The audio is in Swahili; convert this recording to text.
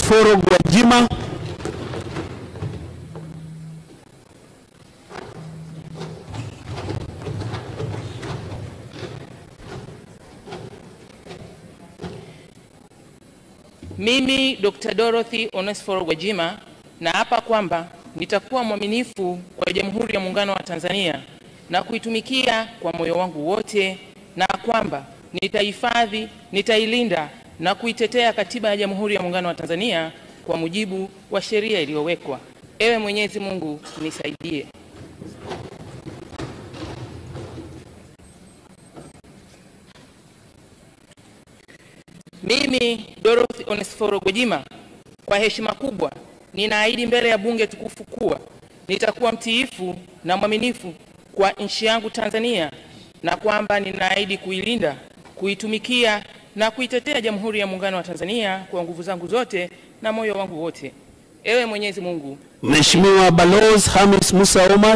Onesphoro Gwajima. Mimi Dr. Dorothy Onesphoro Gwajima naapa kwamba nitakuwa mwaminifu kwa Jamhuri ya Muungano wa Tanzania na kuitumikia kwa moyo wangu wote, na kwamba nitahifadhi, nitailinda na kuitetea Katiba ya Jamhuri ya Muungano wa Tanzania kwa mujibu wa sheria iliyowekwa. Ewe Mwenyezi Mungu nisaidie. Mimi Dorothy Onesphoro Gwajima kwa heshima kubwa ninaahidi mbele ya bunge tukufu kuwa nitakuwa mtiifu na mwaminifu kwa nchi yangu Tanzania, na kwamba ninaahidi kuilinda, kuitumikia na kuitetea Jamhuri ya Muungano wa Tanzania kwa nguvu zangu zote na moyo wangu wote. Ewe Mwenyezi Mungu. Mheshimiwa Balozi Hamis Musa Omar.